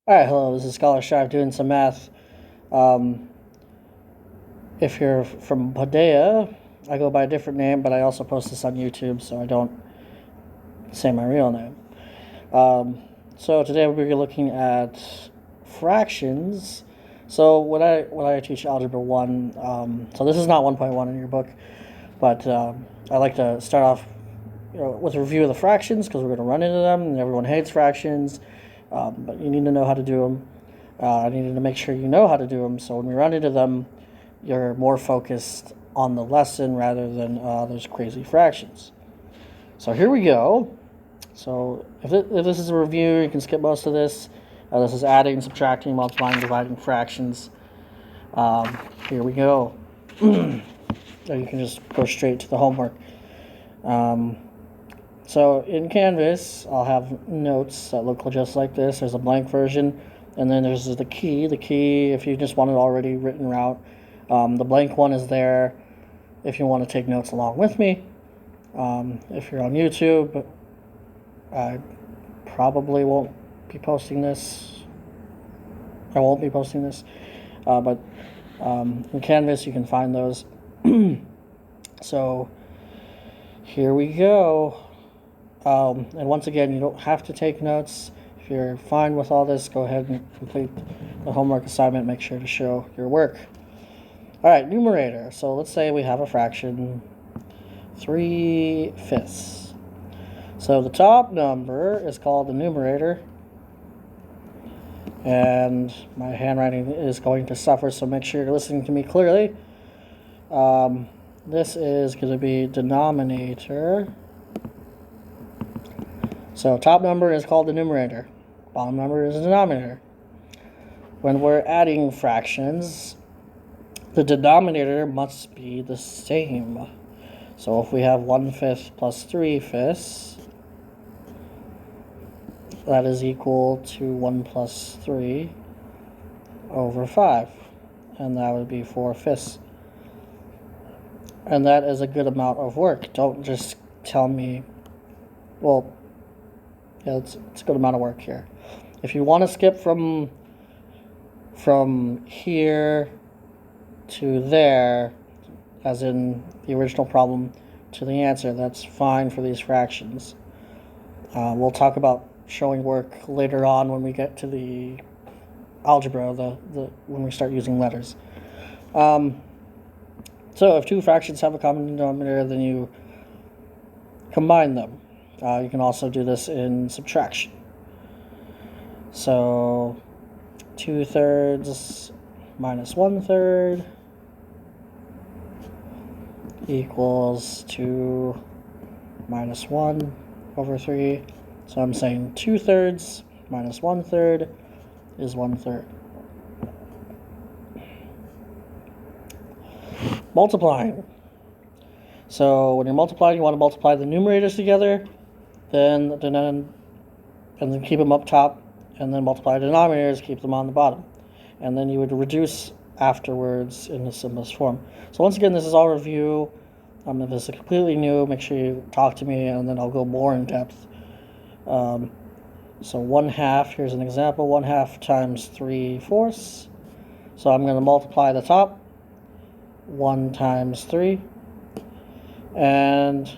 Alright, hello, this is Scholar Strive doing some math. Um, if you're from Padea, I go by a different name, but I also post this on YouTube, so I don't say my real name. Um, so today we'll be looking at fractions. So when I teach Algebra 1, so this is not 1.1 in your book, but I like to start off with a review of the fractions because we're going to run into them, and everyone hates fractions, but you need to know how to do them. I needed to make sure you know how to do them, so when we run into them, you're more focused on the lesson rather than those crazy fractions. So here we go. So if this is a review, you can skip most of this. This is adding, subtracting, multiplying, dividing fractions. Here we go. So you can just go straight to the homework. So in Canvas, I'll have notes that look just like this. There's a blank version, and then there's the key. The key, if you just want it already written out. The blank one is there if you want to take notes along with me. If you're on YouTube, I probably won't be posting this. I won't be posting this, but in Canvas you can find those. So here we go. And once again, you don't have to take notes. If you're fine with all this, go ahead and complete the homework assignment. Make sure to show your work. All right, numerator. So let's say we have a fraction 3/5. So the top number is called the numerator. And my handwriting is going to suffer, so make sure you're listening to me clearly. This is going to be denominator. So top number is called the numerator. Bottom number is the denominator. When we're adding fractions, the denominator must be the same. So if we have 1/5 plus 3/5, that is equal to 1 plus 3 over 5. And that would be 4/5. And that is a good amount of work. Don't just tell me, well, yeah, it's a good amount of work here. If you want to skip from here to there, as in the original problem, to the answer, that's fine for these fractions. We'll talk about showing work later on when we get to the algebra, when we start using letters. So if two fractions have a common denominator, then you combine them. You can also do this in subtraction. So 2/3 minus 1/3 equals 2 minus 1 over 3. So I'm saying 2/3 minus 1/3 is 1/3. Multiplying. So when you're multiplying, you want to multiply the numerators together, and then keep them up top, and then multiply the denominators, keep them on the bottom. And then you would reduce afterwards in the simplest form. So once again, this is all review. If this is completely new, make sure you talk to me, and then I'll go more in depth. So 1/2, here's an example, 1/2 times 3/4. So I'm going to multiply the top, 1 times 3. And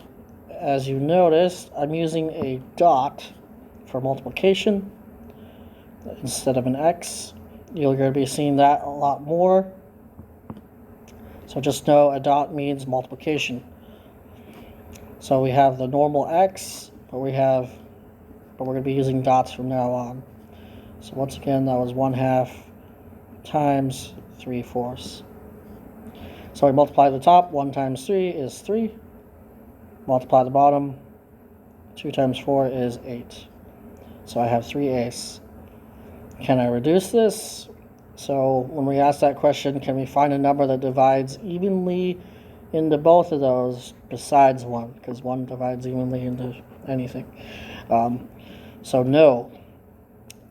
as you noticed, I'm using a dot for multiplication instead of an X. You're going to be seeing that a lot more. So just know a dot means multiplication. So we have the normal X, but we're going to be using dots from now on. So once again, that was 1/2 times 3/4. So we multiply the top, 1 times 3 is 3. Multiply the bottom, 2 times 4 is 8. So I have 3/8. Can I reduce this? So when we ask that question, can we find a number that divides evenly into both of those besides 1? Because 1 divides evenly into anything. So no.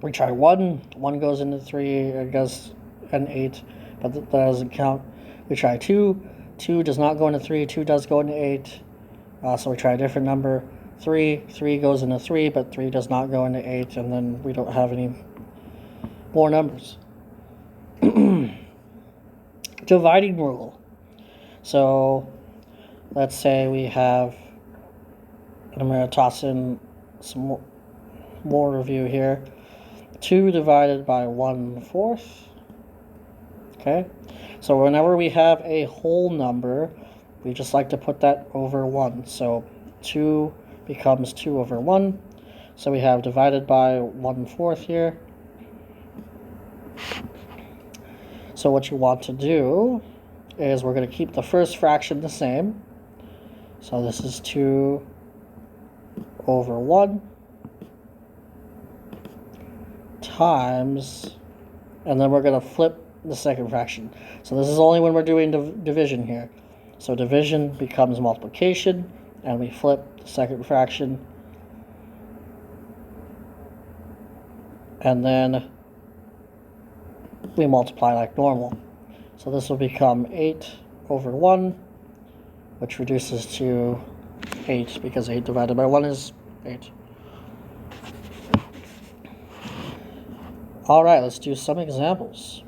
We try 1. 1 goes into 3, it goes an 8, but that doesn't count. We try 2. 2 does not go into 3. 2 does go into 8. So we try a different number. 3 goes into 3, but 3 does not go into 8, and then we don't have any more numbers. Dividing rule. So let's say we have, and I'm going to toss in some more review here. 2 divided by 1/4. Okay, so whenever we have a whole number, we just like to put that over 1. So 2 becomes 2 over 1. So we have divided by 1/4 here. So what you want to do is we're going to keep the first fraction the same. So this is 2 over 1 times, and then we're going to flip the second fraction. So this is only when we're doing division here. So division becomes multiplication, and we flip the second fraction. And then we multiply like normal. So this will become 8 over 1, which reduces to 8, because 8 divided by 1 is 8. All right, let's do some examples.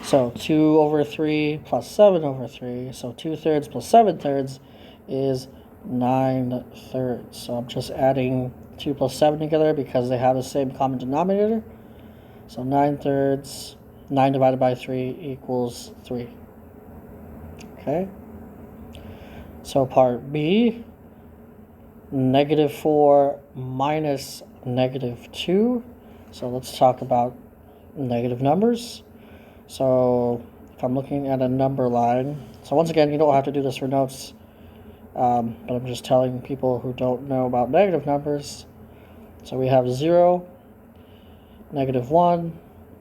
So 2 over 3 plus 7 over 3. So 2/3 plus 7/3 is 9/3. So I'm just adding 2 plus 7 together because they have the same common denominator. So 9/3, 9 divided by 3 equals 3. Okay. So part B, -4 minus -2. So let's talk about negative numbers. So if I'm looking at a number line, so once again, you don't have to do this for notes, but I'm just telling people who don't know about negative numbers. So we have 0, -1,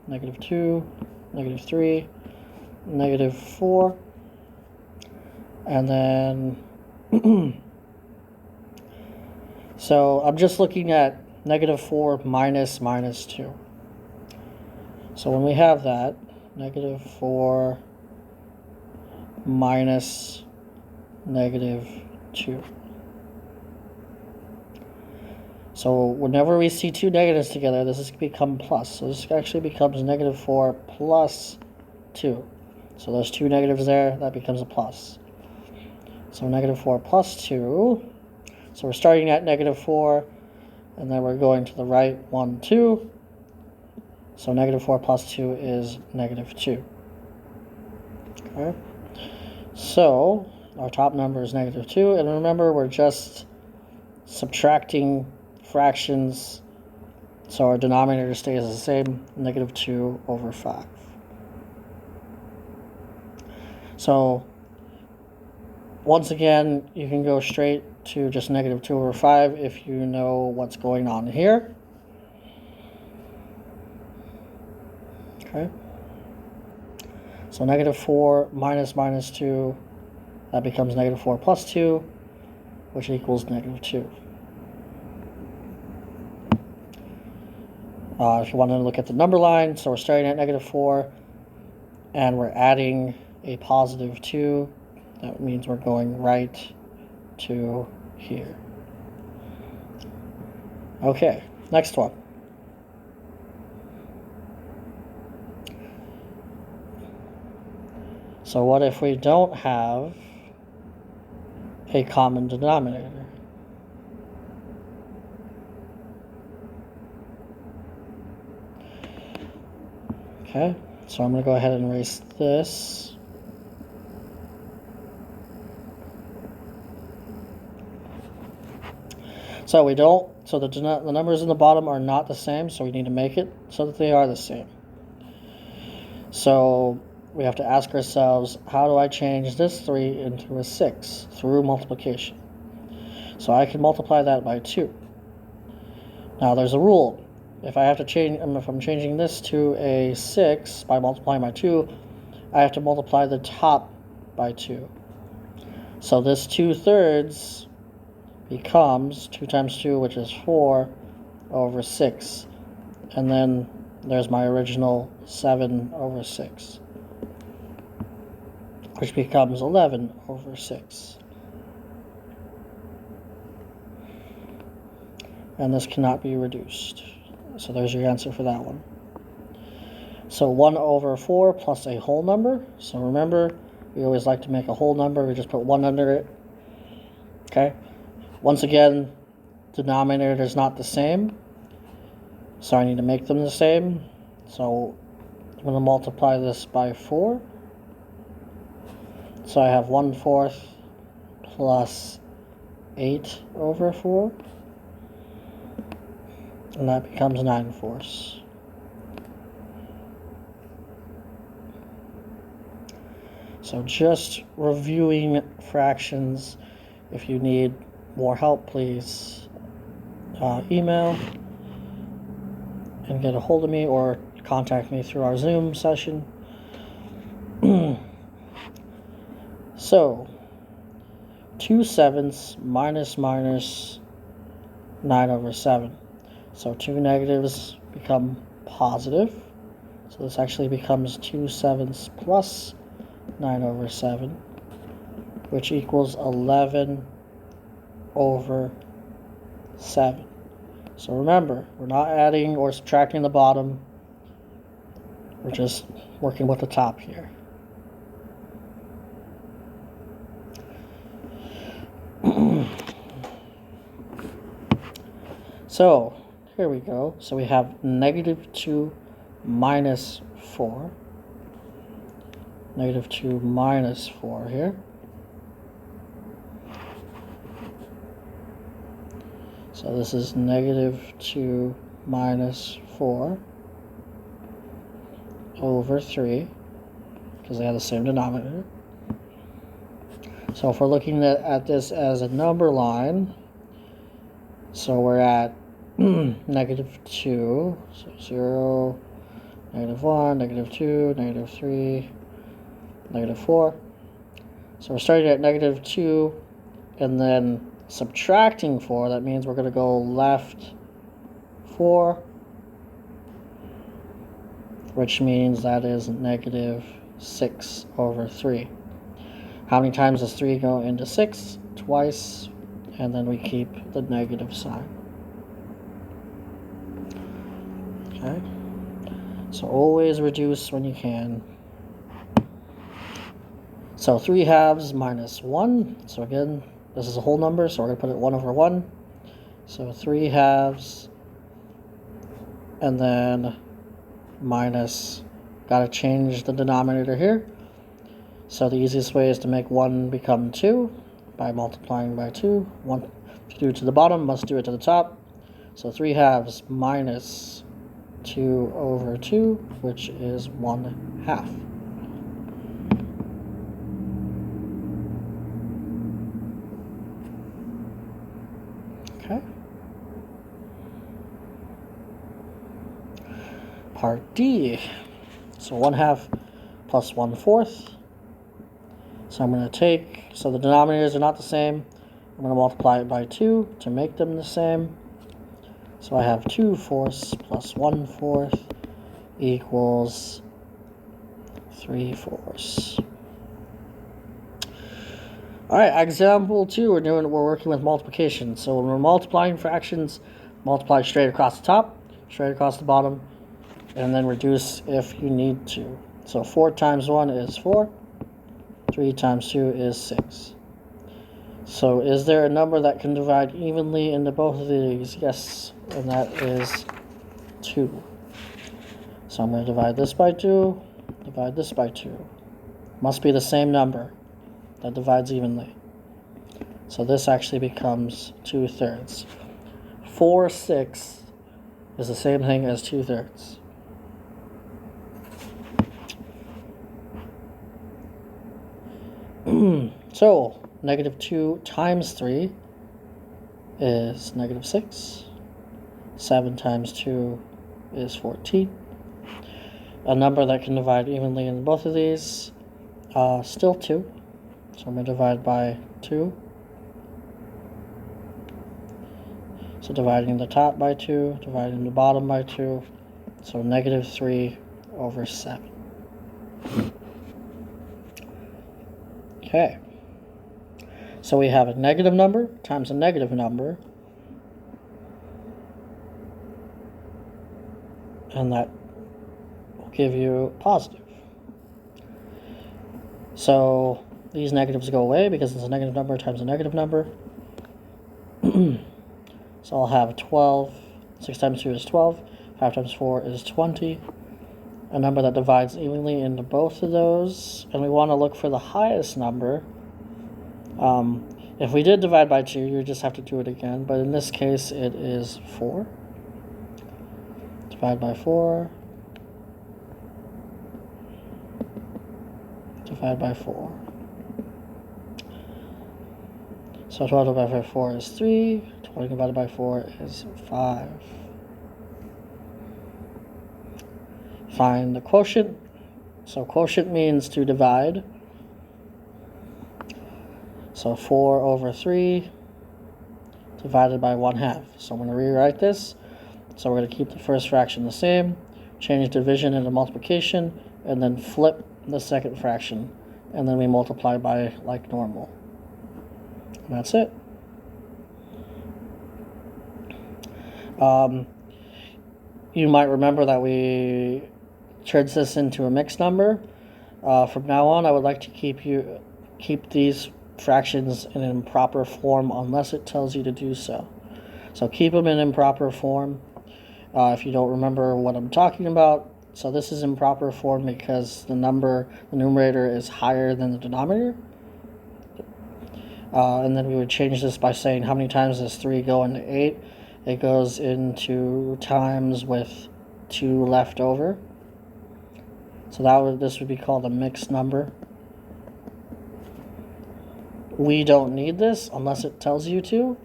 -2, -3, -4, and then so I'm just looking at -4 minus -2. So when we have that, -4 minus -2. So whenever we see two negatives together, this has become plus. So this actually becomes -4 plus 2. So those two negatives there, that becomes a plus. So -4 plus 2. So we're starting at -4, and then we're going to the right 1, 2. So -4 plus 2 is -2. Okay. So our top number is -2, and remember, we're just subtracting fractions, so our denominator stays the same, -2 over 5. So once again, you can go straight to just -2 over 5 if you know what's going on here. Okay. So -4 minus -2, that becomes -4 plus 2, which equals -2. If you want to look at the number line, so we're starting at -4, and we're adding a positive 2. That means we're going right to here. Okay, next one. So what if we don't have a common denominator? Okay, so I'm going to go ahead and erase this. So we don't, so the numbers in the bottom are not the same, so we need to make it so that they are the same. So we have to ask ourselves, how do I change this 3 into a 6? Through multiplication. So I can multiply that by 2. Now there's a rule. If I have to change, if I'm changing this to a 6 by multiplying by 2, I have to multiply the top by 2. So this 2/3 becomes 2 times 2, which is 4, over 6. And then there's my original 7 over 6, which becomes 11 over 6. And this cannot be reduced. So there's your answer for that one. So 1 over 4 plus a whole number. So remember, we always like to make a whole number. We just put 1 under it. Okay. Once again, denominator is not the same. So I need to make them the same. So I'm going to multiply this by 4. So I have 1/4 plus 8 over 4. And that becomes 9/4. So just reviewing fractions. If you need more help, please email and get a hold of me, or contact me through our Zoom session. So 2/7 minus 9 over 7. So two negatives become positive. So this actually becomes 2/7 plus 9 over 7, which equals 11 over 7. So remember, we're not adding or subtracting the bottom. We're just working with the top here. So here we go. So we have -2 minus 4. -2 minus 4 here. So this is -2 minus 4 over 3, because they have the same denominator. So if we're looking at this as a number line, so we're at -2, so 0, -1, -2, -3, -4. So we're starting at -2 and then subtracting 4. That means we're going to go left 4, which means that is -6 over 3. How many times does 3 go into 6? Twice, and then we keep the negative sign. Okay, so always reduce when you can. So 3/2 minus 1. So again, this is a whole number, so we're going to put it 1 over 1. So 3/2, and then minus, got to change the denominator here. So the easiest way is to make 1 become 2 by multiplying by 2. If you do it to the bottom, must do it to the top. So 3/2 minus 2 over 2, which is 1/2. Okay. Part D. So 1/2 plus 1/4. So I'm going to take, so the denominators are not the same. I'm going to multiply it by 2 to make them the same. So I have 2/4 plus 1/4 equals 3/4. All right, example 2, we're working with multiplication. So when we're multiplying fractions, multiply straight across the top, straight across the bottom, and then reduce if you need to. So 4 times 1 is 4. 3 times 2 is 6. So is there a number that can divide evenly into both of these? Yes, and that is 2. So I'm going to divide this by 2, divide this by 2. Must be the same number that divides evenly. So this actually becomes 2/3. 4/6 is the same thing as 2/3. So -2 times 3 is -6. 7 times 2 is 14. A number that can divide evenly in both of these, still 2. So I'm going to divide by 2. So dividing the top by 2, dividing the bottom by 2. So -3 over 7. Okay. So we have a negative number times a negative number. And that will give you positive. So these negatives go away because it's a negative number times a negative number. So I'll have 12. 6 times 2 is 12. 5 times 4 is 20. A number that divides evenly into both of those. And we want to look for the highest number. If we did divide by 2, you just have to do it again. But in this case, it is 4. Divide by 4. Divide by 4. So 12 divided by 4 is 3. 20 divided by 4 is 5. Find the quotient. So quotient means to divide. So 4 over 3 divided by 1/2. So I'm going to rewrite this. So we're going to keep the first fraction the same, change division into multiplication, and then flip the second fraction. And then we multiply by like normal. And that's it. You might remember that we turned this into a mixed number. From now on, I would like to keep these fractions in improper form unless it tells you to do so. So keep them in improper form. If you don't remember what I'm talking about, so this is improper form because the numerator is higher than the denominator. And then we would change this by saying how many times does 3 go into 8? It goes into times with 2 left over. So this would be called a mixed number. We don't need this unless it tells you to.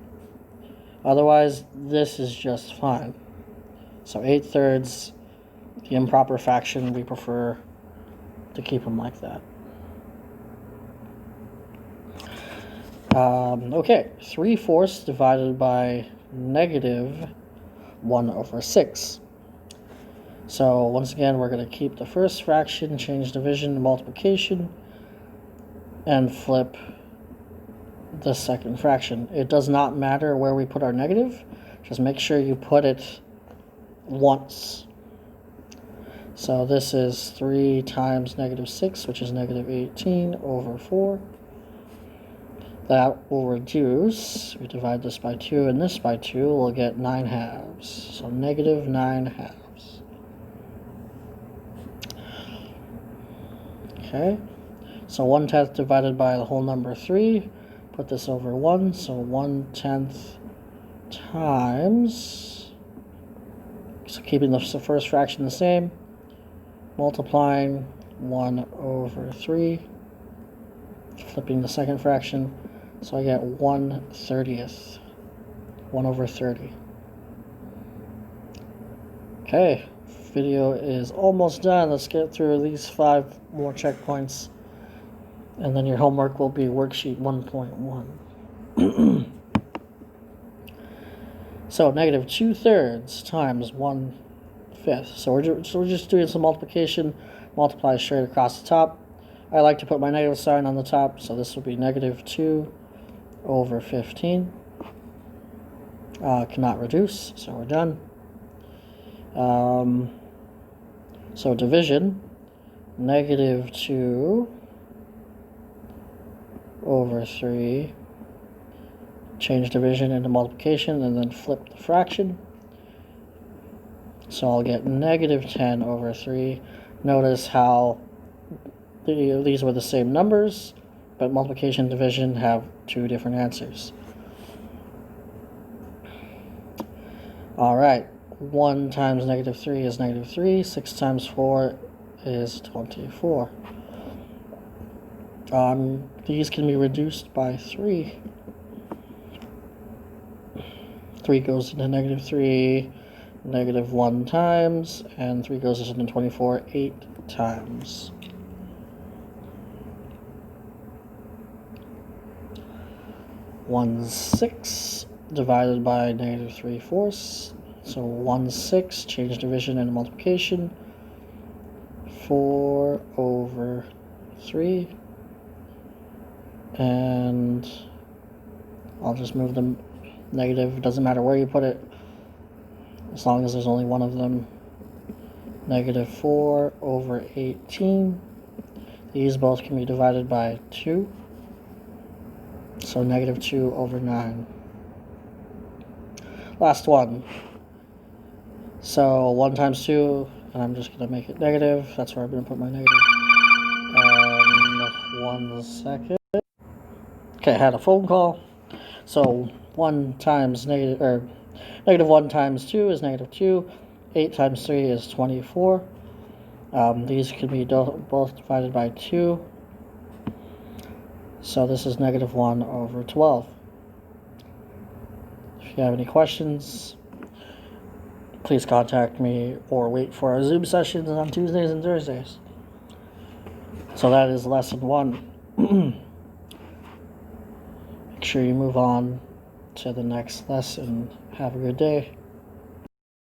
Otherwise, this is just fine. So 8/3, the improper fraction, we prefer to keep them like that. Okay, 3/4 divided by negative 1 over 6. So once again, we're going to keep the first fraction, change division to multiplication, and flip the second fraction. It does not matter where we put our negative. Just make sure you put it once. So this is 3 times negative 6, which is negative 18 over 4. That will reduce. We divide this by 2 and this by 2. We'll get 9/2. So negative 9/2. Okay. So 1/10 divided by the whole number 3. Put this over 1. So 1/10 times. So keeping the first fraction the same. Multiplying 1 over 3. Flipping the second fraction. So I get 1/30. 1 over 30. Okay, video is almost done. Let's get through these 5 more checkpoints. And then your homework will be worksheet 1.1. So negative 2/3 times 1/5. So we're just doing some multiplication. Multiply straight across the top. I like to put my negative sign on the top, so this will be negative 2 over 15. Cannot reduce, so we're done. So division, negative 2 over 3. Change division into multiplication and then flip the fraction. So I'll get negative 10 over 3. Notice how these were the same numbers, but multiplication and division have 2 different answers. All right, 1 times negative 3 is negative 3. 6 times 4 is 24. These can be reduced by 3. 3 goes into negative 3, negative 1 times, and 3 goes into 24 8 times. (1/6) divided by negative 3/4. So 1/6, change division into multiplication. 4 over 3. And I'll just move them negative. It doesn't matter where you put it, as long as there's only one of them. negative 4 over 18. These both can be divided by 2. So negative 2 over 9. Last one. So 1 times 2, and I'm just going to make it negative. That's where I'm going to put my negative. 1 second. Okay, I had a phone call. So 1 times negative, or negative 1 times 2 is negative 2. 8 times 3 is 24. These can be both divided by 2. So this is negative 1 over 12. If you have any questions, please contact me or wait for our Zoom sessions on Tuesdays and Thursdays. So that is lesson 1. Make sure you move on to the next lesson. Have a good day.